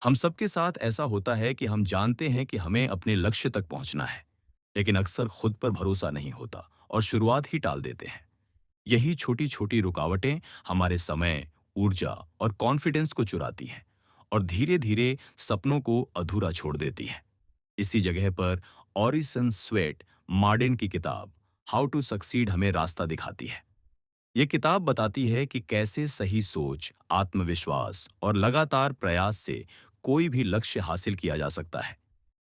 हम सबके साथ ऐसा होता है कि हम जानते हैं कि हमें अपने लक्ष्य तक पहुंचना है, लेकिन अक्सर खुद पर भरोसा नहीं होता और शुरुआत ही टाल देते हैं। यही छोटी-छोटी रुकावटें हमारे समय, ऊर्जा और कॉन्फिडेंस को चुराती हैं और धीरे-धीरे सपनों को अधूरा छोड़ देती हैं। इसी जगह पर ऑरिसन स्वेट मार्डेन की किताब हाउ टू सक्सीड हमें रास्ता दिखाती है। ये किताब बताती है कि कैसे सही सोच, आत्मविश्वास और लगातार प्रयास से कोई भी लक्ष्य हासिल किया जा सकता है।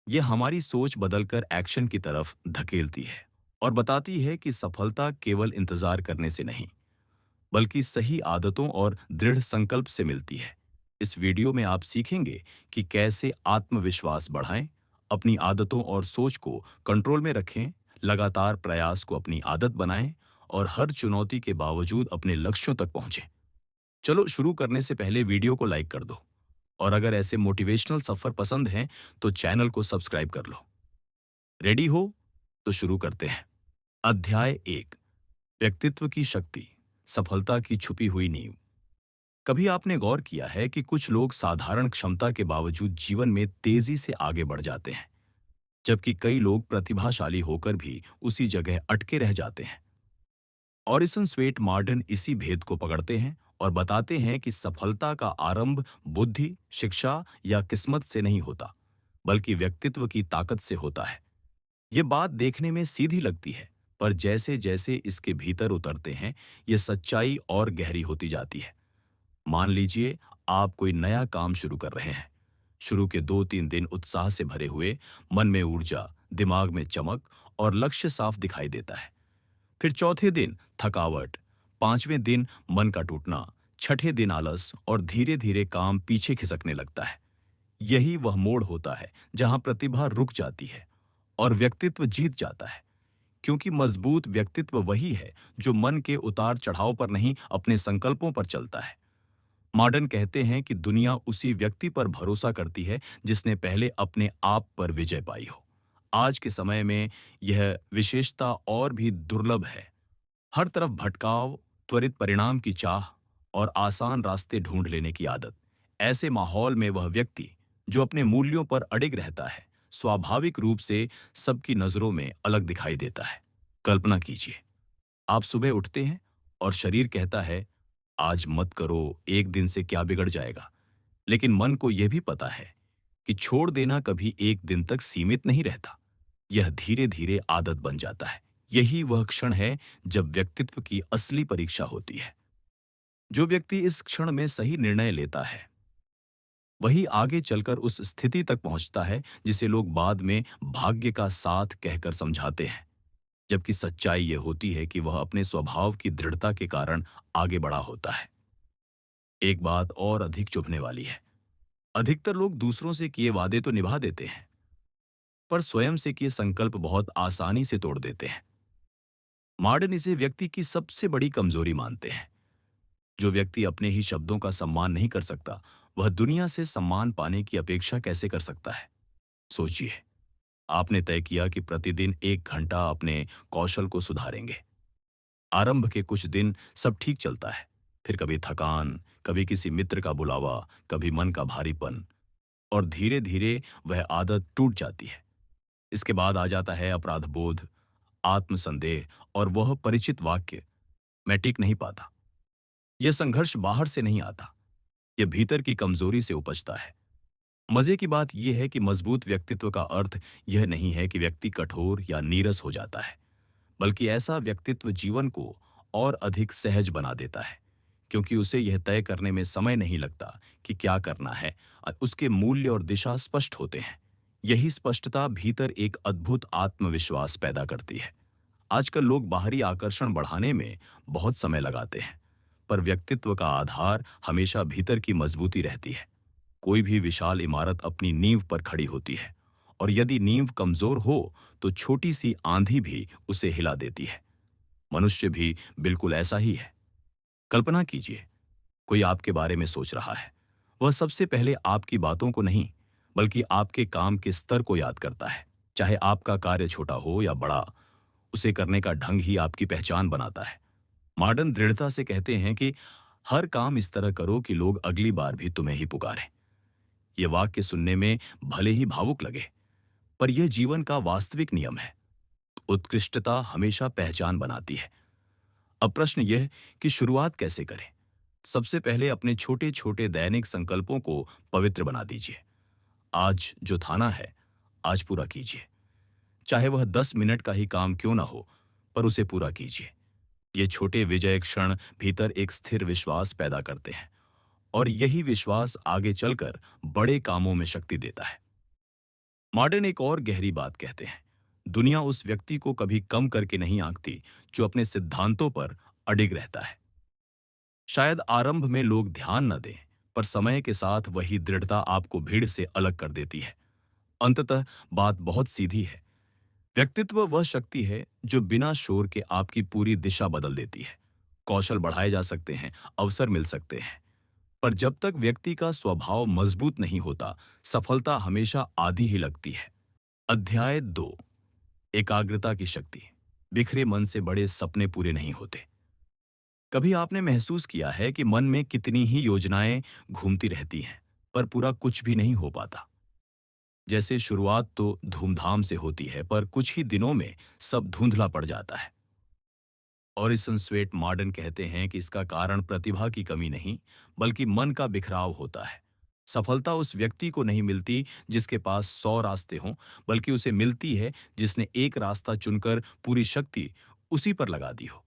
ये हमारी सोच बदलकर एक्शन की तरफ धकेलती है और बताती है कि सफलता केवल इंतजार करने से नहीं, बल्कि सही आदतों और दृढ़ संकल्प से मिलती है। इस वीडियो में आप सीखेंगे कि कैसे आत्मविश्वास बढ़ाएं, अपनी आदतों और सोच को कंट्रोल में रखें, लगातार प्रयास को अपनी आदत बनाएं और हर चुनौती के बावजूद अपने लक्ष्यों तक पहुंचें। चलो शुरू करने से पहले वीडियो को लाइक कर दो और अगर ऐसे मोटिवेशनल सफर पसंद हैं तो चैनल को सब्सक्राइब कर लो। रेडी हो? तो शुरू करते हैं। अध्याय 1, व्यक्तित्व की शक्ति, सफलता की छुपी हुई नींव। कभी आपने गौर किया है कि कुछ लोग साधारण क्षमता के बावजूद जीवन में तेजी से आगे बढ़ जाते हैं, जबकि कई लोग प्रतिभाशाली होकर भी उसी जगह अटके रह जाते हैं। ऑरिसन स्वेट मार्डन इसी भेद को पकड़ते हैं और बताते हैं कि सफलता का आरंभ बुद्धि, शिक्षा या किस्मत से नहीं होता, बल्कि व्यक्तित्व की ताकत से होता है। ये बात देखने में सीधी लगती है, पर जैसे जैसे इसके भीतर उतरते हैं, ये सच्चाई और गहरी होती जाती है। मान लीजिए आप कोई नया काम शुरू कर रहे हैं। शुरू के 2-3 दिन उत्साह से भरे हुए, मन में ऊर्जा, दिमाग में चमक और लक्ष्य साफ दिखाई देता है। फिर चौथे दिन थकावट, पांचवें दिन मन का टूटना, छठे दिन आलस और धीरे धीरे काम पीछे खिसकने लगता है। यही वह मोड़ होता है जहां प्रतिभा रुक जाती है और व्यक्तित्व जीत जाता है, क्योंकि मजबूत व्यक्तित्व वही है जो मन के उतार चढ़ाव पर नहीं, अपने संकल्पों पर चलता है। मॉडर्न कहते हैं कि दुनिया उसी व्यक्ति पर भरोसा करती है जिसने पहले अपने आप पर विजय पाई हो। आज के समय में यह विशेषता और भी दुर्लभ है। हर तरफ भटकाव, त्वरित परिणाम की चाह और आसान रास्ते ढूंढ लेने की आदत। ऐसे माहौल में वह व्यक्ति जो अपने मूल्यों पर अडिग रहता है, स्वाभाविक रूप से सबकी नजरों में अलग दिखाई देता है। कल्पना कीजिए, आप सुबह उठते हैं और शरीर कहता है, आज मत करो, एक दिन से क्या बिगड़ जाएगा। लेकिन मन को यह भी पता है कि छोड़ देना कभी एक दिन तक सीमित नहीं रहता। यह धीरे धीरे आदत बन जाता है। यही वह क्षण है जब व्यक्तित्व की असली परीक्षा होती है। जो व्यक्ति इस क्षण में सही निर्णय लेता है, वही आगे चलकर उस स्थिति तक पहुंचता है जिसे लोग बाद में भाग्य का साथ कहकर समझाते हैं। जबकि सच्चाई यह होती है कि वह अपने स्वभाव की दृढ़ता के कारण आगे बढ़ा होता है। एक बात और अधिक चुभने वाली है। अधिकतर लोग दूसरों से किए वादे तो निभा देते हैं, पर स्वयं से किए संकल्प बहुत आसानी से तोड़ देते हैं। मॉडर्न इसे व्यक्ति की सबसे बड़ी कमजोरी मानते हैं। जो व्यक्ति अपने ही शब्दों का सम्मान नहीं कर सकता, वह दुनिया से सम्मान पाने की अपेक्षा कैसे कर सकता है? सोचिए, आपने तय किया कि प्रतिदिन 1 घंटा अपने कौशल को सुधारेंगे। आरंभ के कुछ दिन सब ठीक चलता है, फिर कभी थकान, कभी किसी मित्र का बुलावा, कभी मन का भारीपन, और धीरे धीरे वह आदत टूट जाती है। इसके बाद आ जाता है अपराध बोध, आत्मसंदेह और वह परिचित वाक्य, मैं टिक नहीं पाता। यह संघर्ष बाहर से नहीं आता, यह भीतर की कमजोरी से उपजता है। मजे की बात यह है कि मजबूत व्यक्तित्व का अर्थ यह नहीं है कि व्यक्ति कठोर या नीरस हो जाता है, बल्कि ऐसा व्यक्तित्व जीवन को और अधिक सहज बना देता है, क्योंकि उसे यह तय करने में समय नहीं लगता कि क्या करना है और उसके मूल्य और दिशा स्पष्ट होते हैं। यही स्पष्टता भीतर एक अद्भुत आत्मविश्वास पैदा करती है। आजकल लोग बाहरी आकर्षण बढ़ाने में बहुत समय लगाते हैं, पर व्यक्तित्व का आधार हमेशा भीतर की मजबूती रहती है। कोई भी विशाल इमारत अपनी नींव पर खड़ी होती है, और यदि नींव कमजोर हो तो छोटी सी आंधी भी उसे हिला देती है। मनुष्य भी बिल्कुल ऐसा ही है। कल्पना कीजिए, कोई आपके बारे में सोच रहा है। वह सबसे पहले आपकी बातों को नहीं, बल्कि आपके काम के स्तर को याद करता है। चाहे आपका कार्य छोटा हो या बड़ा, उसे करने का ढंग ही आपकी पहचान बनाता है। मॉडर्न दृढ़ता से कहते हैं कि हर काम इस तरह करो कि लोग अगली बार भी तुम्हें ही पुकारें। ये वाक्य सुनने में भले ही भावुक लगे, पर यह जीवन का वास्तविक नियम है। उत्कृष्टता हमेशा पहचान बनाती है। अब प्रश्न यह कि शुरुआत कैसे करें। सबसे पहले अपने छोटे छोटे दैनिक संकल्पों को पवित्र बना दीजिए। आज जो थाना है, आज पूरा कीजिए। चाहे वह 10 मिनट का ही काम क्यों ना हो, पर उसे पूरा कीजिए। ये छोटे विजय क्षण भीतर एक स्थिर विश्वास पैदा करते हैं, और यही विश्वास आगे चलकर बड़े कामों में शक्ति देता है। मॉडर्न एक और गहरी बात कहते हैं, दुनिया उस व्यक्ति को कभी कम करके नहीं आंकती जो अपने सिद्धांतों पर अडिग रहता है। शायद आरंभ में लोग ध्यान न दें, पर समय के साथ वही दृढ़ता आपको भीड़ से अलग कर देती है। अंततः बात बहुत सीधी है। व्यक्तित्व वह शक्ति है जो बिना शोर के आपकी पूरी दिशा बदल देती है। कौशल बढ़ाए जा सकते हैं, अवसर मिल सकते हैं, पर जब तक व्यक्ति का स्वभाव मजबूत नहीं होता, सफलता हमेशा आधी ही लगती है। अध्याय 2, एकाग्रता की शक्ति। बिखरे मन से बड़े सपने पूरे नहीं होते। कभी आपने महसूस किया है कि मन में कितनी ही योजनाएं घूमती रहती हैं, पर पूरा कुछ भी नहीं हो पाता। जैसे शुरुआत तो धूमधाम से होती है, पर कुछ ही दिनों में सब धुंधला पड़ जाता है। ऑरिसन स्वेट मॉडर्न कहते हैं कि इसका कारण प्रतिभा की कमी नहीं, बल्कि मन का बिखराव होता है। सफलता उस व्यक्ति को नहीं मिलती जिसके पास 100 रास्ते हों, बल्कि उसे मिलती है जिसने एक रास्ता चुनकर पूरी शक्ति उसी पर लगा दी हो।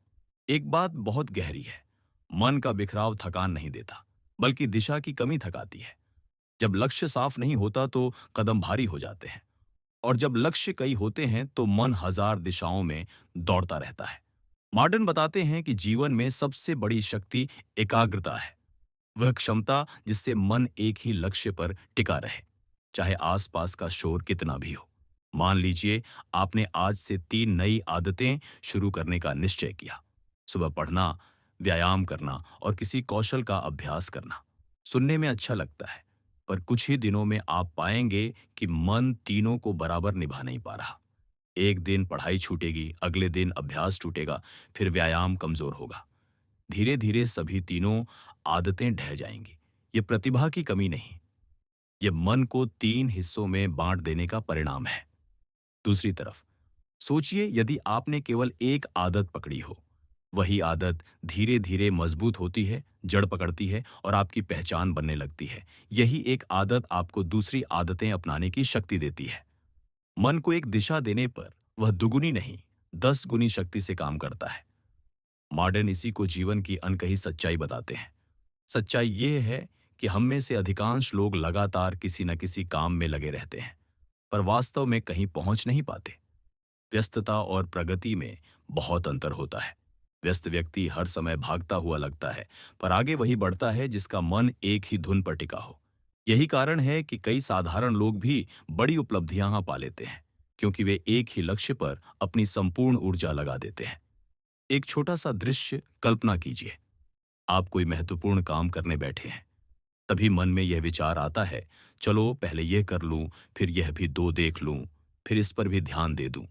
एक बात बहुत गहरी है, मन का बिखराव थकान नहीं देता, बल्कि दिशा की कमी थकाती है। जब लक्ष्य साफ नहीं होता तो कदम भारी हो जाते हैं, और जब लक्ष्य कई होते हैं तो मन हजार दिशाओं में दौड़ता रहता है। मॉडर्न बताते हैं कि जीवन में सबसे बड़ी शक्ति एकाग्रता है। वह क्षमता जिससे मन एक ही लक्ष्य पर टिका रहे, चाहे आसपास का शोर कितना भी हो। मान लीजिए आपने आज से 3 नई आदतें शुरू करने का निश्चय किया। सुबह पढ़ना, व्यायाम करना और किसी कौशल का अभ्यास करना। सुनने में अच्छा लगता है, पर कुछ ही दिनों में आप पाएंगे कि मन तीनों को बराबर निभा नहीं पा रहा। एक दिन पढ़ाई छूटेगी, अगले दिन अभ्यास टूटेगा, फिर व्यायाम कमजोर होगा। धीरे धीरे सभी तीनों आदतें ढह जाएंगी। ये प्रतिभा की कमी नहीं, ये मन को 3 हिस्सों में बांट देने का परिणाम है। दूसरी तरफ सोचिए, यदि आपने केवल एक आदत पकड़ी हो, वही आदत धीरे धीरे मजबूत होती है, जड़ पकड़ती है और आपकी पहचान बनने लगती है। यही एक आदत आपको दूसरी आदतें अपनाने की शक्ति देती है। मन को एक दिशा देने पर वह दुगुनी नहीं, 10 गुनी शक्ति से काम करता है। मॉडर्न इसी को जीवन की अनकही सच्चाई बताते हैं। सच्चाई यह है कि हम में से अधिकांश लोग लगातार किसी न किसी काम में लगे रहते हैं, पर वास्तव में कहीं पहुंच नहीं पाते। व्यस्तता और प्रगति में बहुत अंतर होता है। व्यस्त व्यक्ति हर समय भागता हुआ लगता है, पर आगे वही बढ़ता है जिसका मन एक ही धुन पर टिका हो। यही कारण है कि कई साधारण लोग भी बड़ी उपलब्धियां पा लेते हैं, क्योंकि वे एक ही लक्ष्य पर अपनी संपूर्ण ऊर्जा लगा देते हैं। एक छोटा सा दृश्य कल्पना कीजिए। आप कोई महत्वपूर्ण काम करने बैठे हैं, तभी मन में यह विचार आता है, चलो पहले यह कर लूं, फिर यह भी 2 देख लूं, फिर इस पर भी ध्यान दे दूं।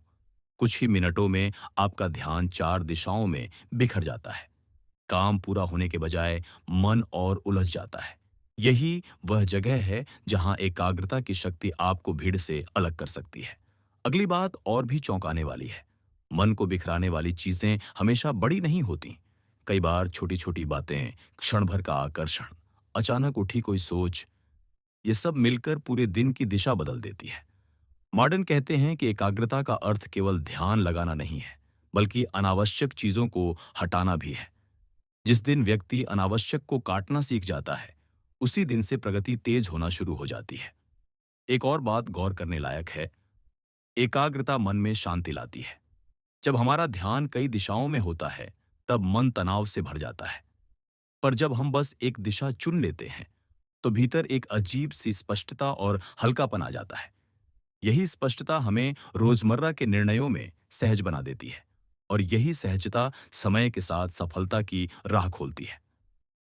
कुछ ही मिनटों में आपका ध्यान 4 दिशाओं में बिखर जाता है। काम पूरा होने के बजाय मन और उलझ जाता है। यही वह जगह है जहां एकाग्रता की शक्ति आपको भीड़ से अलग कर सकती है। अगली बात और भी चौंकाने वाली है। मन को बिखराने वाली चीजें हमेशा बड़ी नहीं होती। कई बार छोटी छोटी बातें, क्षण भर का आकर्षण, अचानक उठी कोई सोच, ये सब मिलकर पूरे दिन की दिशा बदल देती है। मॉडर्न कहते हैं कि एकाग्रता का अर्थ केवल ध्यान लगाना नहीं है, बल्कि अनावश्यक चीजों को हटाना भी है। जिस दिन व्यक्ति अनावश्यक को काटना सीख जाता है, उसी दिन से प्रगति तेज होना शुरू हो जाती है। एक और बात गौर करने लायक है, एकाग्रता मन में शांति लाती है। जब हमारा ध्यान कई दिशाओं में होता है, तब मन तनाव से भर जाता है। पर जब हम बस एक दिशा चुन लेते हैं, तो भीतर एक अजीब सी स्पष्टता और हल्कापन आ जाता है। यही स्पष्टता हमें रोजमर्रा के निर्णयों में सहज बना देती है, और यही सहजता समय के साथ सफलता की राह खोलती है।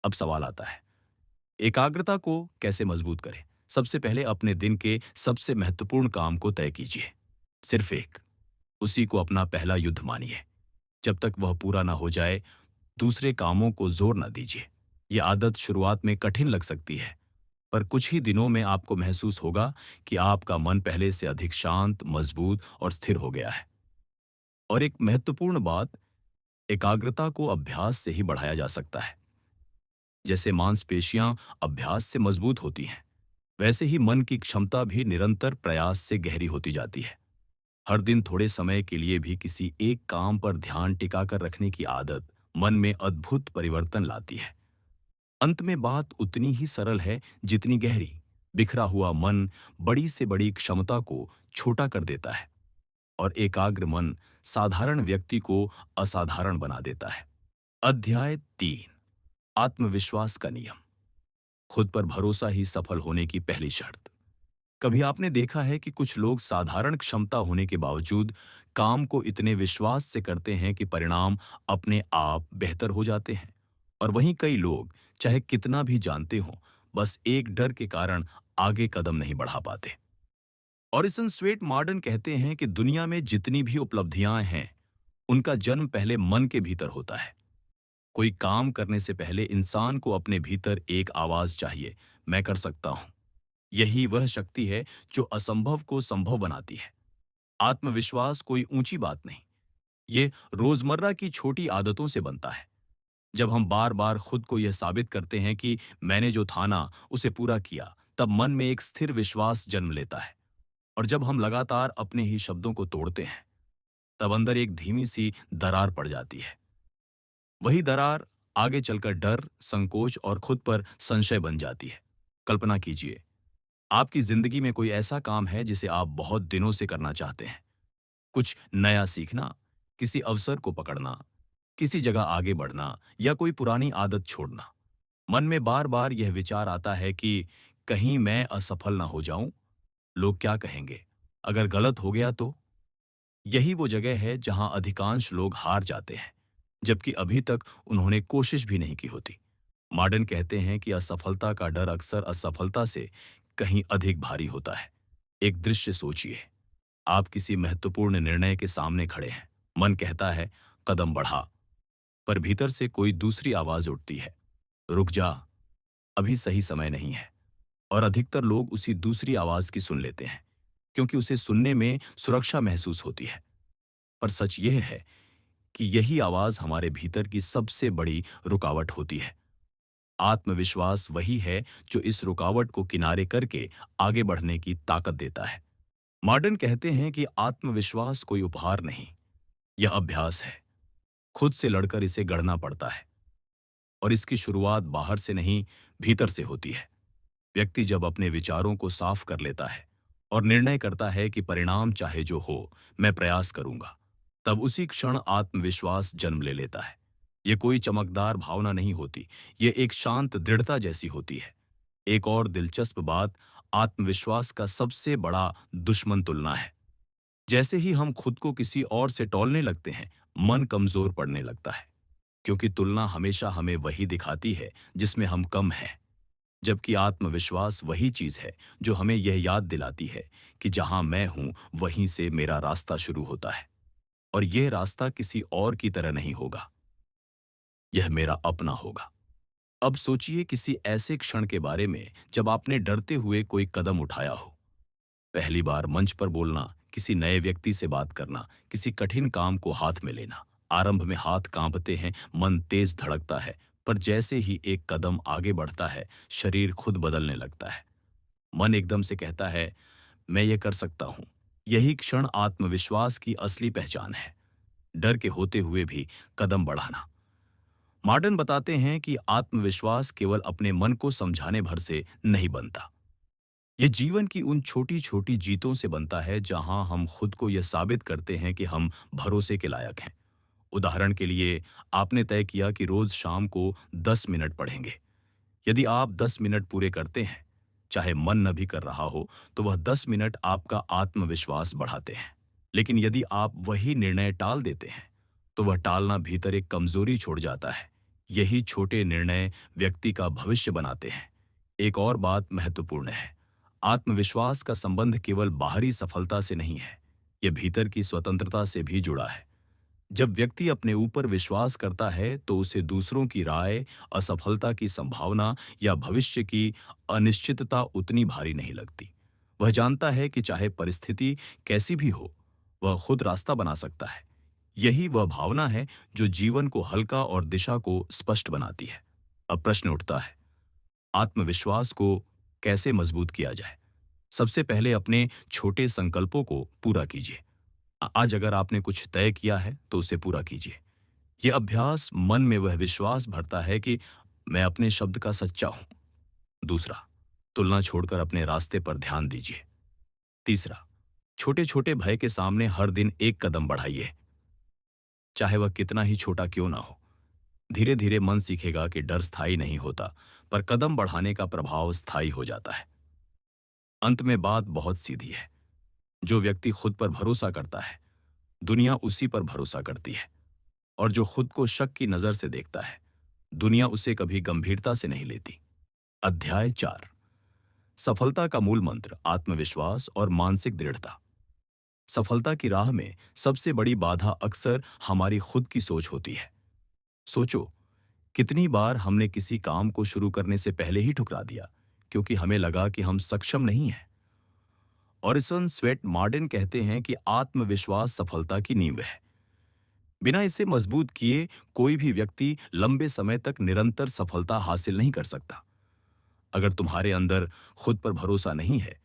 अब सवाल आता है, एकाग्रता को कैसे मजबूत करें? सबसे पहले अपने दिन के सबसे महत्वपूर्ण काम को तय कीजिए। सिर्फ एक। उसी को अपना पहला युद्ध मानिए। जब तक वह पूरा ना हो जाए, दूसरे कामों को जोर ना दीजिए। यह आदत शुरुआत में कठिन लग सकती है, पर कुछ ही दिनों में आपको महसूस होगा कि आपका मन पहले से अधिक शांत, मजबूत और स्थिर हो गया है। और एक महत्वपूर्ण बात, एकाग्रता को अभ्यास से ही बढ़ाया जा सकता है। जैसे मांसपेशियां अभ्यास से मजबूत होती हैं, वैसे ही मन की क्षमता भी निरंतर प्रयास से गहरी होती जाती है। हर दिन थोड़े समय के लिए भी किसी एक काम पर ध्यान टिकाकर रखने की आदत मन में अद्भुत परिवर्तन लाती है। अंत में बात उतनी ही सरल है जितनी गहरी। बिखरा हुआ मन बड़ी से बड़ी क्षमता को छोटा कर देता है, और एकाग्र मन साधारण व्यक्ति को असाधारण बना देता है। अध्याय 3, आत्मविश्वास का नियम। खुद पर भरोसा ही सफल होने की पहली शर्त। कभी आपने देखा है कि कुछ लोग साधारण क्षमता होने के बावजूद काम को इतने विश्वास से करते हैं कि परिणाम अपने आप बेहतर हो जाते हैं, और वहीं कई लोग चाहे कितना भी जानते हों, बस एक डर के कारण आगे कदम नहीं बढ़ा पाते। ऑरिसन स्वेट मॉर्डन कहते हैं कि दुनिया में जितनी भी उपलब्धियां हैं, उनका जन्म पहले मन के भीतर होता है। कोई काम करने से पहले इंसान को अपने भीतर एक आवाज चाहिए, मैं कर सकता हूं। यही वह शक्ति है जो असंभव को संभव बनाती है। आत्मविश्वास कोई ऊंची बात नहीं, ये रोजमर्रा की छोटी आदतों से बनता है। जब हम बार बार खुद को यह साबित करते हैं कि मैंने जो ठाना उसे पूरा किया, तब मन में एक स्थिर विश्वास जन्म लेता है। और जब हम लगातार अपने ही शब्दों को तोड़ते हैं, तब अंदर एक धीमी सी दरार पड़ जाती है। वही दरार आगे चलकर डर, संकोच और खुद पर संशय बन जाती है। कल्पना कीजिए, आपकी जिंदगी में कोई ऐसा काम है जिसे आप बहुत दिनों से करना चाहते हैं। कुछ नया सीखना, किसी अवसर को पकड़ना, किसी जगह आगे बढ़ना या कोई पुरानी आदत छोड़ना। मन में बार बार यह विचार आता है कि कहीं मैं असफल ना हो जाऊं, लोग क्या कहेंगे, अगर गलत हो गया तो। यही वो जगह है जहां अधिकांश लोग हार जाते हैं, जबकि अभी तक उन्होंने कोशिश भी नहीं की होती। मॉडर्न कहते हैं कि असफलता का डर अक्सर असफलता से कहीं अधिक भारी होता है। एक दृश्य सोचिए, आप किसी महत्वपूर्ण निर्णय के सामने खड़े हैं। मन कहता है कदम बढ़ा, पर भीतर से कोई दूसरी आवाज उठती है, रुक जा, अभी सही समय नहीं है। और अधिकतर लोग उसी दूसरी आवाज की सुन लेते हैं, क्योंकि उसे सुनने में सुरक्षा महसूस होती है। पर सच यह है कि यही आवाज हमारे भीतर की सबसे बड़ी रुकावट होती है। आत्मविश्वास वही है जो इस रुकावट को किनारे करके आगे बढ़ने की ताकत देता है। मॉडर्न कहते हैं कि आत्मविश्वास कोई उपहार नहीं, यह अभ्यास है। खुद से लड़कर इसे गढ़ना पड़ता है, और इसकी शुरुआत बाहर से नहीं, भीतर से होती है। व्यक्ति जब अपने विचारों को साफ कर लेता है और निर्णय करता है कि परिणाम चाहे जो हो, मैं प्रयास करूंगा, तब उसी क्षण आत्मविश्वास जन्म ले लेता है। ये कोई चमकदार भावना नहीं होती, ये एक शांत दृढ़ता जैसी होती है। एक और दिलचस्प बात, आत्मविश्वास का सबसे बड़ा दुश्मन तुलना है। जैसे ही हम खुद को किसी और से तौलने लगते हैं, मन कमजोर पड़ने लगता है, क्योंकि तुलना हमेशा हमें वही दिखाती है जिसमें हम कम हैं। जबकि आत्मविश्वास वही चीज है जो हमें यह याद दिलाती है कि जहां मैं हूं, वहीं से मेरा रास्ता शुरू होता है, और यह रास्ता किसी और की तरह नहीं होगा, यह मेरा अपना होगा। अब सोचिए किसी ऐसे क्षण के बारे में जब आपने डरते हुए कोई कदम उठाया हो। पहली बार मंच पर बोलना, किसी नए व्यक्ति से बात करना, किसी कठिन काम को हाथ में लेना। आरंभ में हाथ कांपते हैं, मन तेज धड़कता है, पर जैसे ही एक कदम आगे बढ़ता है, शरीर खुद बदलने लगता है। मन एकदम से कहता है, मैं ये कर सकता हूं। यही क्षण आत्मविश्वास की असली पहचान है, डर के होते हुए भी कदम बढ़ाना। मॉडर्न बताते हैं कि आत्मविश्वास केवल अपने मन को समझाने भर से नहीं बनता। यह जीवन की उन छोटी छोटी जीतों से बनता है जहां हम खुद को यह साबित करते हैं कि हम भरोसे के लायक हैं। उदाहरण के लिए, आपने तय किया कि रोज शाम को 10 मिनट पढ़ेंगे। यदि आप 10 मिनट पूरे करते हैं, चाहे मन न भी कर रहा हो, तो वह 10 मिनट आपका आत्मविश्वास बढ़ाते हैं। लेकिन यदि आप वही निर्णय टाल देते हैं, तो वह टालना भीतर एक कमजोरी छोड़ जाता है। यही छोटे निर्णय व्यक्ति का भविष्य बनाते हैं। एक और बात महत्वपूर्ण है, आत्मविश्वास का संबंध केवल बाहरी सफलता से नहीं है, यह भीतर की स्वतंत्रता से भी जुड़ा है। जब व्यक्ति अपने ऊपर विश्वास करता है तो उसे दूसरों की राय, असफलता की संभावना या भविष्य की अनिश्चितता उतनी भारी नहीं लगती। वह जानता है कि चाहे परिस्थिति कैसी भी हो, वह खुद रास्ता बना सकता है। यही वह भावना है जो जीवन को हल्का और दिशा को स्पष्ट बनाती है। अब प्रश्न उठता है, आत्मविश्वास को कैसे मजबूत किया जाए? सबसे पहले अपने छोटे संकल्पों को पूरा कीजिए। आज अगर आपने कुछ तय किया है तो उसे पूरा कीजिए। यह अभ्यास मन में वह विश्वास भरता है कि मैं अपने शब्द का सच्चा हूं। दूसरा, तुलना छोड़कर अपने रास्ते पर ध्यान दीजिए। तीसरा, छोटे छोटे भय के सामने हर दिन एक कदम बढ़ाइए, चाहे वह कितना ही छोटा क्यों ना हो। धीरे धीरे मन सीखेगा कि डर स्थायी नहीं होता, पर कदम बढ़ाने का प्रभाव स्थायी हो जाता है। अंत में बात बहुत सीधी है। जो व्यक्ति खुद पर भरोसा करता है, दुनिया उसी पर भरोसा करती है। और जो खुद को शक की नजर से देखता है, दुनिया उसे कभी गंभीरता से नहीं लेती। अध्याय 4। सफलता का मूल मंत्र आत्मविश्वास और मानसिक दृढ़ता। सफलता की राह में सबसे बड़ी बाधा अक्सर हमारी खुद की सोच होती है। सोचो, कितनी बार हमने किसी काम को शुरू करने से पहले ही ठुकरा दिया क्योंकि हमें लगा कि हम सक्षम नहीं हैं। ऑरिसन स्वेट मार्टिन कहते हैं कि आत्मविश्वास सफलता की नींव है। बिना इसे मजबूत किए कोई भी व्यक्ति लंबे समय तक निरंतर सफलता हासिल नहीं कर सकता। अगर तुम्हारे अंदर खुद पर भरोसा नहीं है,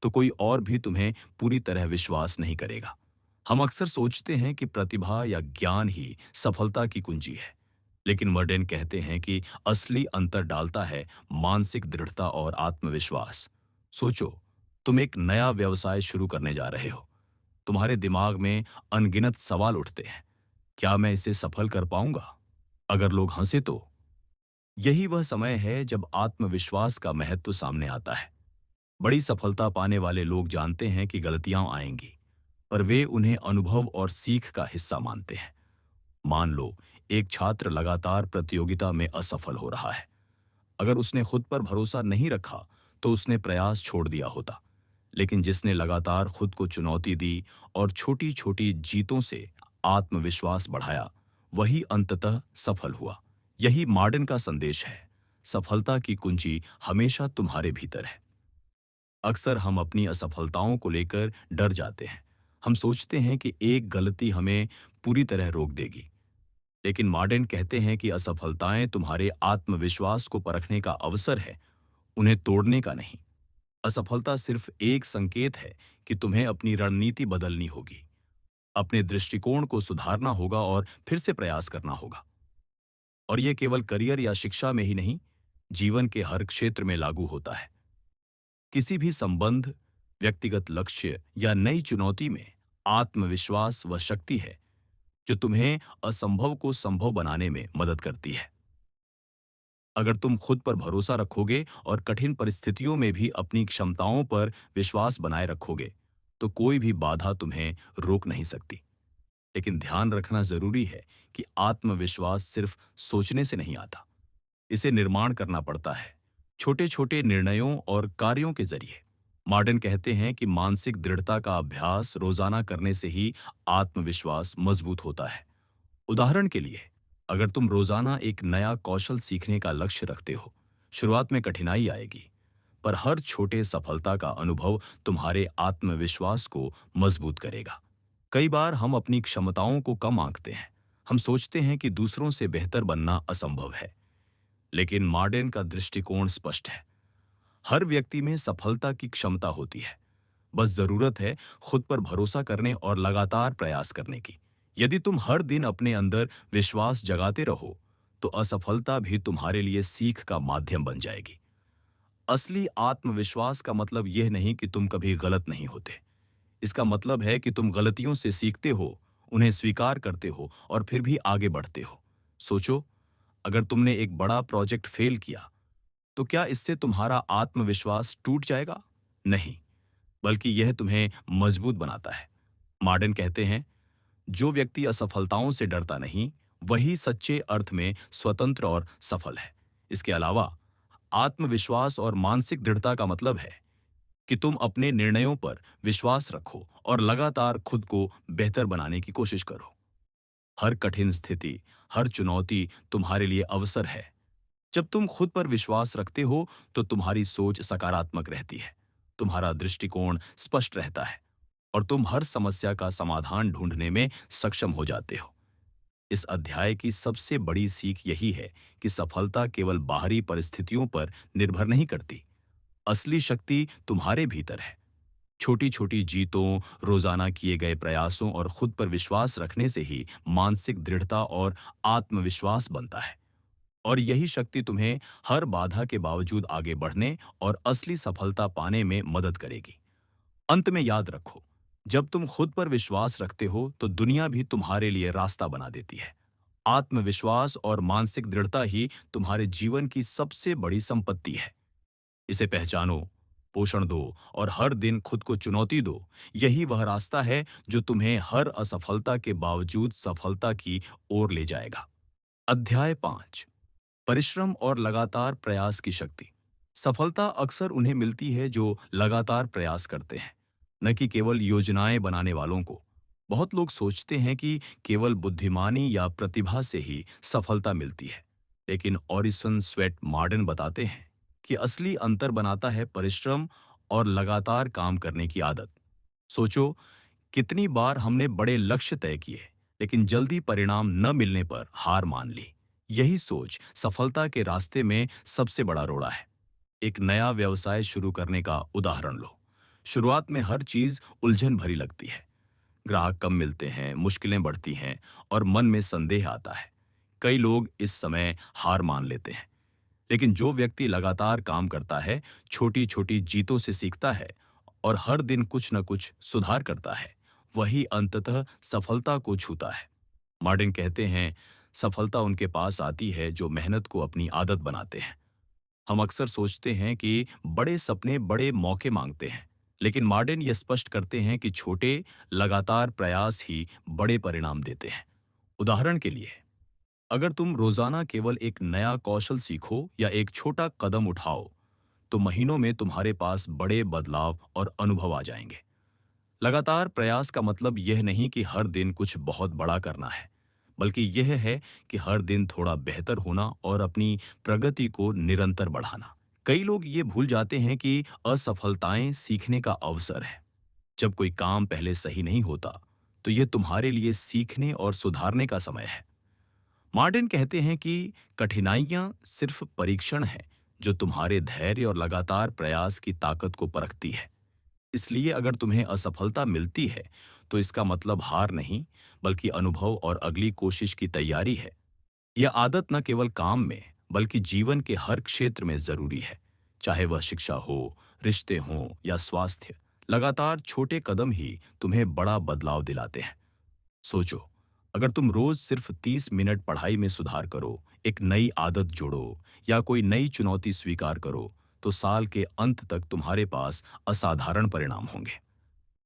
तो कोई और भी तुम्हें पूरी तरह विश्वास नहीं करेगा। हम अक्सर सोचते हैं कि प्रतिभा या ज्ञान ही सफलता की कुंजी है, लेकिन मर्डेन कहते हैं कि असली अंतर डालता है मानसिक दृढ़ता और आत्मविश्वास। सोचो, तुम एक नया व्यवसाय शुरू करने जा रहे हो। तुम्हारे दिमाग में अनगिनत सवाल उठते हैं। क्या मैं इसे सफल कर पाऊंगा? अगर लोग हंसे तो? यही वह समय है जब आत्मविश्वास का महत्व सामने आता है। बड़ी सफलता पाने वाले लोग जानते हैं कि गलतियां आएंगी, पर वे उन्हें अनुभव और सीख का हिस्सा मानते हैं। मान लो, एक छात्र लगातार प्रतियोगिता में असफल हो रहा है। अगर उसने खुद पर भरोसा नहीं रखा तो उसने प्रयास छोड़ दिया होता। लेकिन जिसने लगातार खुद को चुनौती दी और छोटी छोटी जीतों से आत्मविश्वास बढ़ाया, वही अंततः सफल हुआ। यही मॉडर्न का संदेश है। सफलता की कुंजी हमेशा तुम्हारे भीतर है। अक्सर हम अपनी असफलताओं को लेकर डर जाते हैं। हम सोचते हैं कि एक गलती हमें पूरी तरह रोक देगी। लेकिन मॉडर्न कहते हैं कि असफलताएं तुम्हारे आत्मविश्वास को परखने का अवसर है, उन्हें तोड़ने का नहीं। असफलता सिर्फ एक संकेत है कि तुम्हें अपनी रणनीति बदलनी होगी, अपने दृष्टिकोण को सुधारना होगा और फिर से प्रयास करना होगा। और यह केवल करियर या शिक्षा में ही नहीं, जीवन के हर क्षेत्र में लागू होता है। किसी भी संबंध, व्यक्तिगत लक्ष्य या नई चुनौती में आत्मविश्वास वह शक्ति है जो तुम्हें असंभव को संभव बनाने में मदद करती है। अगर तुम खुद पर भरोसा रखोगे और कठिन परिस्थितियों में भी अपनी क्षमताओं पर विश्वास बनाए रखोगे, तो कोई भी बाधा तुम्हें रोक नहीं सकती। लेकिन ध्यान रखना जरूरी है कि आत्मविश्वास सिर्फ सोचने से नहीं आता, इसे निर्माण करना पड़ता है, छोटे छोटे निर्णयों और कार्यों के जरिए। मॉडर्न कहते हैं कि मानसिक दृढ़ता का अभ्यास रोजाना करने से ही आत्मविश्वास मजबूत होता है। उदाहरण के लिए, अगर तुम रोजाना एक नया कौशल सीखने का लक्ष्य रखते हो, शुरुआत में कठिनाई आएगी, पर हर छोटे सफलता का अनुभव तुम्हारे आत्मविश्वास को मजबूत करेगा। कई बार हम अपनी क्षमताओं को कम आंकते हैं। हम सोचते हैं कि दूसरों से बेहतर बनना असंभव है। लेकिन मॉडर्न का दृष्टिकोण स्पष्ट है। हर व्यक्ति में सफलता की क्षमता होती है। बस जरूरत है खुद पर भरोसा करने और लगातार प्रयास करने की। यदि तुम हर दिन अपने अंदर विश्वास जगाते रहो, तो असफलता भी तुम्हारे लिए सीख का माध्यम बन जाएगी। असली आत्मविश्वास का मतलब यह नहीं कि तुम कभी गलत नहीं होते। इसका मतलब है कि तुम गलतियों से सीखते हो, उन्हें स्वीकार करते हो और फिर भी आगे बढ़ते हो। सोचो, अगर तुमने एक बड़ा प्रोजेक्ट फेल किया, तो क्या इससे तुम्हारा आत्मविश्वास टूट जाएगा? नहीं, बल्कि यह तुम्हें मजबूत बनाता है। मॉडर्न कहते हैं, जो व्यक्ति असफलताओं से डरता नहीं, वही सच्चे अर्थ में स्वतंत्र और सफल है। इसके अलावा आत्मविश्वास और मानसिक दृढ़ता का मतलब है कि तुम अपने निर्णयों पर विश्वास रखो और लगातार खुद को बेहतर बनाने की कोशिश करो। हर कठिन स्थिति, हर चुनौती तुम्हारे लिए अवसर है। जब तुम खुद पर विश्वास रखते हो तो तुम्हारी सोच सकारात्मक रहती है, तुम्हारा दृष्टिकोण स्पष्ट रहता है और तुम हर समस्या का समाधान ढूंढने में सक्षम हो जाते हो। इस अध्याय की सबसे बड़ी सीख यही है कि सफलता केवल बाहरी परिस्थितियों पर निर्भर नहीं करती। असली शक्ति तुम्हारे भीतर है। छोटी छोटी जीतों, रोजाना किए गए प्रयासों और खुद पर विश्वास रखने से ही मानसिक दृढ़ता और आत्मविश्वास बनता है। और यही शक्ति तुम्हें हर बाधा के बावजूद आगे बढ़ने और असली सफलता पाने में मदद करेगी। अंत में याद रखो, जब तुम खुद पर विश्वास रखते हो तो दुनिया भी तुम्हारे लिए रास्ता बना देती है। आत्मविश्वास और मानसिक दृढ़ता ही तुम्हारे जीवन की सबसे बड़ी संपत्ति है। इसे पहचानो, पोषण दो और हर दिन खुद को चुनौती दो। यही वह रास्ता है जो तुम्हें हर असफलता के बावजूद सफलता की ओर ले जाएगा। अध्याय 5, परिश्रम और लगातार प्रयास की शक्ति। सफलता अक्सर उन्हें मिलती है जो लगातार प्रयास करते हैं, न कि केवल योजनाएं बनाने वालों को। बहुत लोग सोचते हैं कि केवल बुद्धिमानी या प्रतिभा से ही सफलता मिलती है, लेकिन ऑरिसन स्वेट मार्डन बताते हैं कि असली अंतर बनाता है परिश्रम और लगातार काम करने की आदत। सोचो, कितनी बार हमने बड़े लक्ष्य तय किए, लेकिन जल्दी परिणाम न मिलने पर हार मान ली। यही सोच सफलता के रास्ते में सबसे बड़ा रोड़ा है। एक नया व्यवसाय शुरू करने का उदाहरण लो। शुरुआत में हर चीज उलझन भरी लगती है। ग्राहक कम मिलते हैं, मुश्किलें बढ़ती हैं और मन में संदेह आता है। कई लोग इस समय हार मान लेते हैं। लेकिन जो व्यक्ति लगातार काम करता है, छोटी छोटी जीतों से सीखता है और हर दिन कुछ न कुछ सुधार करता है, वही अंततः सफलता को छूता है। मार्टिन कहते हैं, सफलता उनके पास आती है जो मेहनत को अपनी आदत बनाते हैं। हम अक्सर सोचते हैं कि बड़े सपने बड़े मौके मांगते हैं, लेकिन मार्टिन ये स्पष्ट करते हैं कि छोटे लगातार प्रयास ही बड़े परिणाम देते हैं। उदाहरण के लिए, अगर तुम रोजाना केवल एक नया कौशल सीखो या एक छोटा कदम उठाओ, तो महीनों में तुम्हारे पास बड़े बदलाव और अनुभव आ जाएंगे। लगातार प्रयास का मतलब यह नहीं कि हर दिन कुछ बहुत बड़ा करना है, बल्कि यह है कि हर दिन थोड़ा बेहतर होना और अपनी प्रगति को निरंतर बढ़ाना। कई लोग ये भूल जाते हैं कि असफलताएं सीखने का अवसर है। जब कोई काम पहले सही नहीं होता, तो यह तुम्हारे लिए सीखने और सुधारने का समय है। मार्टिन कहते हैं कि कठिनाइयां सिर्फ परीक्षण है जो तुम्हारे धैर्य और लगातार प्रयास की ताकत को परखती है। इसलिए अगर तुम्हें असफलता मिलती है तो इसका मतलब हार नहीं, बल्कि अनुभव और अगली कोशिश की तैयारी है। यह आदत न केवल काम में बल्कि जीवन के हर क्षेत्र में जरूरी है, चाहे वह शिक्षा हो, रिश्ते हों या स्वास्थ्य। लगातार छोटे कदम ही तुम्हें बड़ा बदलाव दिलाते हैं। सोचो, अगर तुम रोज सिर्फ 30 मिनट पढ़ाई में सुधार करो, एक नई आदत जोड़ो या कोई नई चुनौती स्वीकार करो, तो साल के अंत तक तुम्हारे पास असाधारण परिणाम होंगे।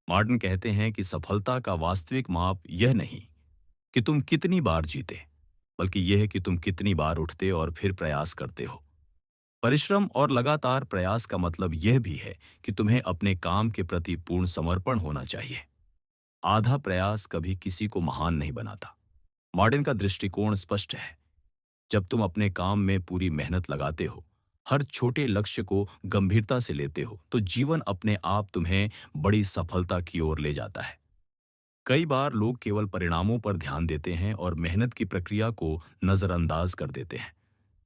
मार्टिन कहते हैं कि सफलता का वास्तविक माप यह नहीं कि तुम कितनी बार जीते, बल्कि यह है कि तुम कितनी बार उठते और फिर प्रयास करते हो। परिश्रम और लगातार प्रयास का मतलब यह भी है कि तुम्हें अपने काम के प्रति पूर्ण समर्पण होना चाहिए। आधा प्रयास कभी किसी को महान नहीं बनाता। मार्टिन का दृष्टिकोण स्पष्ट है। जब तुम अपने काम में पूरी मेहनत लगाते हो, हर छोटे लक्ष्य को गंभीरता से लेते हो, तो जीवन अपने आप तुम्हें बड़ी सफलता की ओर ले जाता है। कई बार लोग केवल परिणामों पर ध्यान देते हैं और मेहनत की प्रक्रिया को नजरअंदाज कर देते हैं।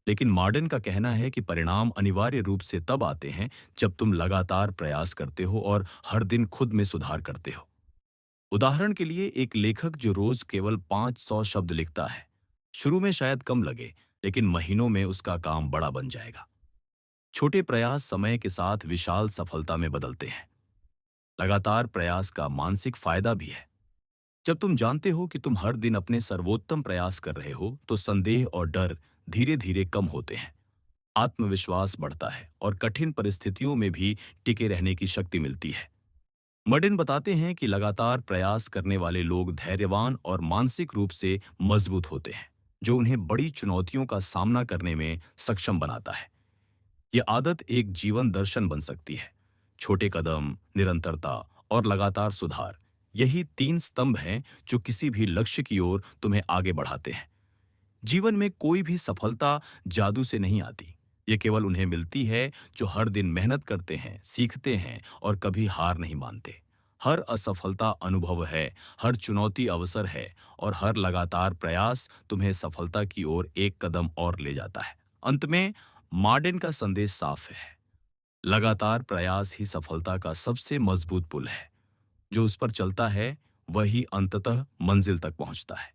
लेकिन मार्टिन का कहना है कि परिणाम अनिवार्य रूप से तब आते हैं जब तुम लगातार प्रयास करते हो और हर दिन खुद में सुधार करते हो। उदाहरण के लिए, एक लेखक जो रोज केवल 500 शब्द लिखता है, शुरू में शायद कम लगे, लेकिन महीनों में उसका काम बड़ा बन जाएगा। छोटे प्रयास समय के साथ विशाल सफलता में बदलते हैं। लगातार प्रयास का मानसिक फायदा भी है। जब तुम जानते हो कि तुम हर दिन अपने सर्वोत्तम प्रयास कर रहे हो, तो संदेह और डर धीरे धीरे कम होते हैं। आत्मविश्वास बढ़ता है और कठिन परिस्थितियों में भी टिके रहने की शक्ति मिलती है। मर्डिन बताते हैं कि लगातार प्रयास करने वाले लोग धैर्यवान और मानसिक रूप से मजबूत होते हैं, जो उन्हें बड़ी चुनौतियों का सामना करने में सक्षम बनाता है। यह आदत एक जीवन दर्शन बन सकती है। छोटे कदम, निरंतरता और लगातार सुधार, यही 3 स्तंभ हैं जो किसी भी लक्ष्य की ओर तुम्हें आगे बढ़ाते हैं। जीवन में कोई भी सफलता जादू से नहीं आती। ये केवल उन्हें मिलती है जो हर दिन मेहनत करते हैं, सीखते हैं और कभी हार नहीं मानते। हर असफलता अनुभव है, हर चुनौती अवसर है और हर लगातार प्रयास तुम्हें सफलता की ओर एक कदम और ले जाता है। अंत में मार्टिन का संदेश साफ है। लगातार प्रयास ही सफलता का सबसे मजबूत पुल है। जो उस पर चलता है वही अंततः मंजिल तक पहुंचता है।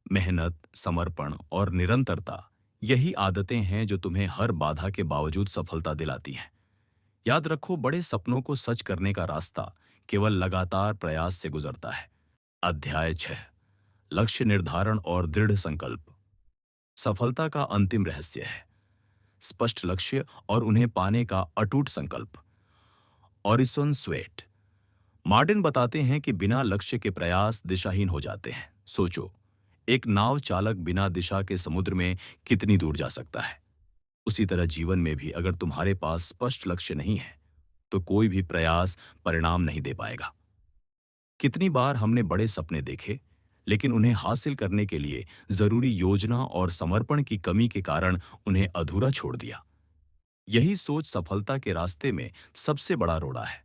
मेहनत, समर्पण और निरंतरता, यही आदतें हैं जो तुम्हें हर बाधा के बावजूद सफलता दिलाती हैं। याद रखो, बड़े सपनों को सच करने का रास्ता केवल लगातार प्रयास से गुजरता है। अध्याय 6, लक्ष्य निर्धारण और दृढ़ संकल्प। सफलता का अंतिम रहस्य है स्पष्ट लक्ष्य और उन्हें पाने का अटूट संकल्प। Orison sweat. मार्टिन बताते हैं कि बिना लक्ष्य के प्रयास दिशाहीन हो जाते हैं। सोचो, एक नाव चालक बिना दिशा के समुद्र में कितनी दूर जा सकता है। उसी तरह जीवन में भी अगर तुम्हारे पास स्पष्ट लक्ष्य नहीं है तो कोई भी प्रयास परिणाम नहीं दे पाएगा। कितनी बार हमने बड़े सपने देखे, लेकिन उन्हें हासिल करने के लिए जरूरी योजना और समर्पण की कमी के कारण उन्हें अधूरा छोड़ दिया। यही सोच सफलता के रास्ते में सबसे बड़ा रोड़ा है।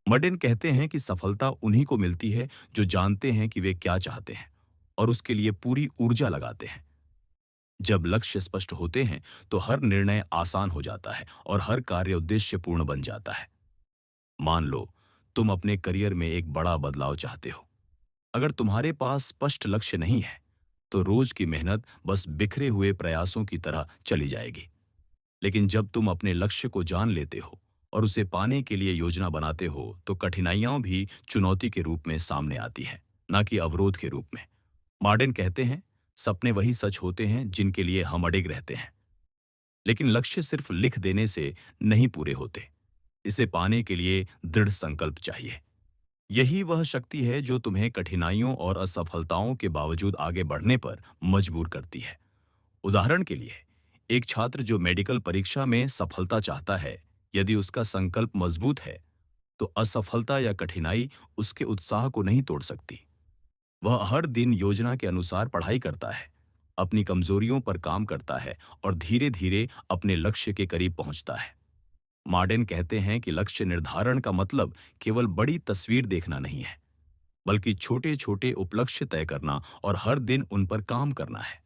मर्टिन कहते हैं कि सफलता उन्हीं को मिलती है जो जानते हैं कि वे क्या चाहते हैं और उसके लिए पूरी ऊर्जा लगाते हैं। जब लक्ष्य स्पष्ट होते हैं तो हर निर्णय आसान हो जाता है और हर कार्य उद्देश्यपूर्ण बन जाता है। मान लो, तुम अपने करियर में एक बड़ा बदलाव चाहते हो। अगर तुम्हारे पास स्पष्ट लक्ष्य नहीं है तो रोज की मेहनत बस बिखरे हुए प्रयासों की तरह चली जाएगी। लेकिन जब तुम अपने लक्ष्य को जान लेते हो और उसे पाने के लिए योजना बनाते हो तो कठिनाइयां भी चुनौती के रूप में सामने आती है, ना कि अवरोध के रूप में। मार्टिन कहते हैं, सपने वही सच होते हैं जिनके लिए हम अडिग रहते हैं। लेकिन लक्ष्य सिर्फ लिख देने से नहीं पूरे होते। इसे पाने के लिए दृढ़ संकल्प चाहिए। यही वह शक्ति है जो तुम्हें कठिनाइयों और असफलताओं के बावजूद आगे बढ़ने पर मजबूर करती है। उदाहरण के लिए, एक छात्र जो मेडिकल परीक्षा में सफलता चाहता है, यदि उसका संकल्प मजबूत है तो असफलता या कठिनाई उसके उत्साह को नहीं तोड़ सकती। वह हर दिन योजना के अनुसार पढ़ाई करता है, अपनी कमजोरियों पर काम करता है और धीरे धीरे अपने लक्ष्य के करीब पहुंचता है। मार्टिन कहते हैं कि लक्ष्य निर्धारण का मतलब केवल बड़ी तस्वीर देखना नहीं है, बल्कि छोटे छोटे उपलक्ष्य तय करना और हर दिन उन पर काम करना है।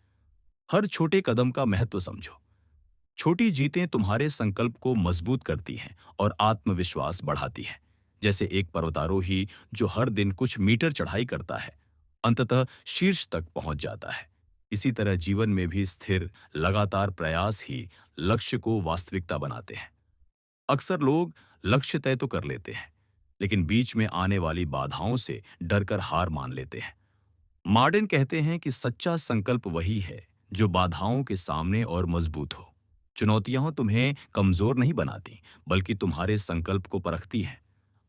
हर छोटे कदम का महत्व समझो। छोटी जीतें तुम्हारे संकल्प को मजबूत करती हैं और आत्मविश्वास बढ़ाती हैं। जैसे एक पर्वतारोही जो हर दिन कुछ मीटर चढ़ाई करता है, अंततः शीर्ष तक पहुंच जाता है। इसी तरह जीवन में भी स्थिर, लगातार प्रयास ही लक्ष्य को वास्तविकता बनाते हैं। अक्सर लोग लक्ष्य तय तो कर लेते हैं, लेकिन बीच में आने वाली बाधाओं से डरकर हार मान लेते हैं। मार्टिन कहते हैं कि सच्चा संकल्प वही है जो बाधाओं के सामने और मजबूत हो। चुनौतियां तुम्हें कमजोर नहीं बनाती, बल्कि तुम्हारे संकल्प को परखती हैं।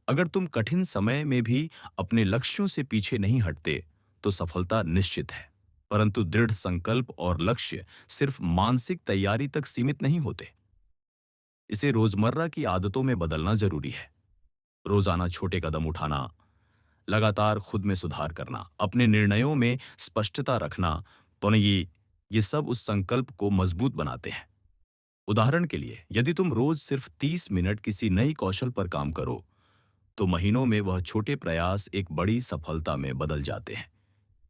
अगर तुम कठिन समय में भी अपने लक्ष्यों से पीछे नहीं हटते तो सफलता निश्चित है। परंतु दृढ़ संकल्प और लक्ष्य सिर्फ मानसिक तैयारी तक सीमित नहीं होते। इसे रोजमर्रा की आदतों में बदलना जरूरी है। रोजाना छोटे कदम उठाना, लगातार खुद में सुधार करना, अपने निर्णयों में स्पष्टता रखना, तो ये सब उस संकल्प को मजबूत बनाते हैं। उदाहरण के लिए, यदि तुम रोज सिर्फ 30 मिनट किसी नई कौशल पर काम करो तो महीनों में वह छोटे प्रयास एक बड़ी सफलता में बदल जाते हैं।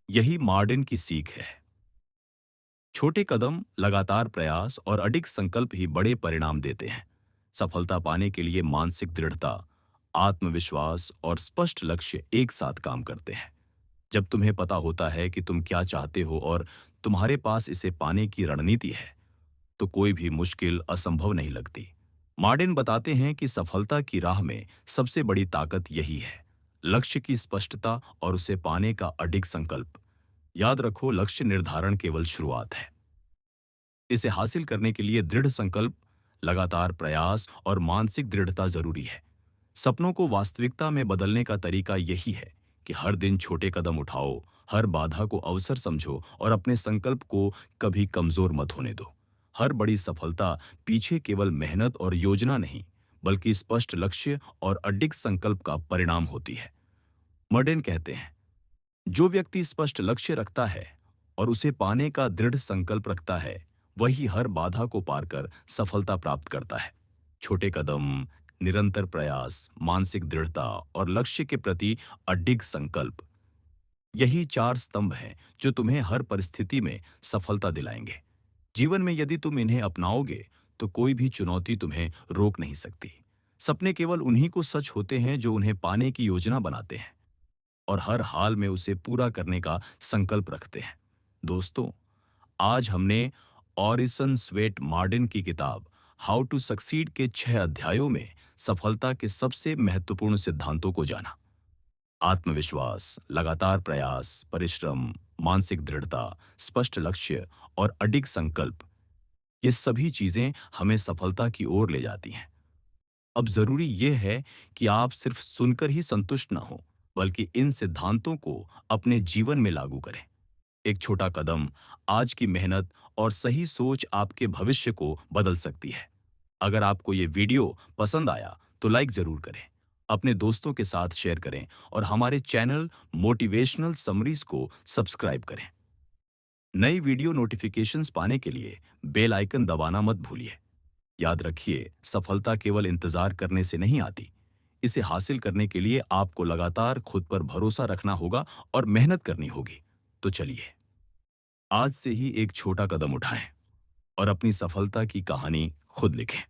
यही मार्टिन की सीख है। छोटे कदम, लगातार प्रयास और अडिग संकल्प ही बड़े परिणाम देते हैं। सफलता पाने के लिए मानसिक दृढ़ता, आत्मविश्वास और स्पष्ट लक्ष्य एक साथ काम करते हैं। जब तुम्हें पता होता है कि तुम क्या चाहते हो और तुम्हारे पास इसे पाने की रणनीति है, तो कोई भी मुश्किल असंभव नहीं लगती। मार्टिन बताते हैं कि सफलता की राह में सबसे बड़ी ताकत यही है, लक्ष्य की स्पष्टता और उसे पाने का अडिग संकल्प। याद रखो, लक्ष्य निर्धारण केवल शुरुआत है। इसे हासिल करने के लिए दृढ़ संकल्प, लगातार प्रयास और मानसिक दृढ़ता जरूरी है। सपनों को वास्तविकता में बदलने का तरीका यही है कि हर दिन छोटे कदम उठाओ, हर बाधा को अवसर समझो और अपने संकल्प को कभी कमजोर मत होने दो। हर बड़ी सफलता पीछे केवल मेहनत और योजना नहीं, बल्कि स्पष्ट लक्ष्य और अडिग संकल्प का परिणाम होती है। मॉडर्न कहते हैं, जो व्यक्ति स्पष्ट लक्ष्य रखता है और उसे पाने का दृढ़ संकल्प रखता है, वही हर बाधा को पार कर सफलता प्राप्त करता है। छोटे कदम, निरंतर प्रयास, मानसिक दृढ़ता और लक्ष्य के प्रति अडिग संकल्प, यही चार स्तंभ हैं जो तुम्हें हर परिस्थिति में सफलता दिलाएंगे। जीवन में यदि तुम इन्हें अपनाओगे तो कोई भी चुनौती तुम्हें रोक नहीं सकती। सपने केवल उन्हीं को सच होते हैं जो उन्हें पाने की योजना बनाते हैं और हर हाल में उसे पूरा करने का संकल्प रखते हैं। दोस्तों, आज हमने ऑरिसन स्वेट मार्डिन की किताब हाउ टू सक्सीड के 6 अध्यायों में सफलता के सबसे महत्वपूर्ण सिद्धांतों को जाना। आत्मविश्वास, लगातार प्रयास, परिश्रम, मानसिक दृढ़ता, स्पष्ट लक्ष्य और अडिग संकल्प, ये सभी चीजें हमें सफलता की ओर ले जाती हैं। अब जरूरी यह है कि आप सिर्फ सुनकर ही संतुष्ट ना हो, बल्कि इन सिद्धांतों को अपने जीवन में लागू करें। एक छोटा कदम, आज की मेहनत और सही सोच आपके भविष्य को बदल सकती है। अगर आपको ये वीडियो पसंद आया तो लाइक जरूर करें, अपने दोस्तों के साथ शेयर करें और हमारे चैनल मोटिवेशनल समरीज को सब्सक्राइब करें। नई वीडियो नोटिफिकेशंस पाने के लिए बेल आइकन दबाना मत भूलिए। याद रखिए, सफलता केवल इंतजार करने से नहीं आती। इसे हासिल करने के लिए आपको लगातार खुद पर भरोसा रखना होगा और मेहनत करनी होगी। तो चलिए, आज से ही एक छोटा कदम उठाएं और अपनी सफलता की कहानी खुद लिखें।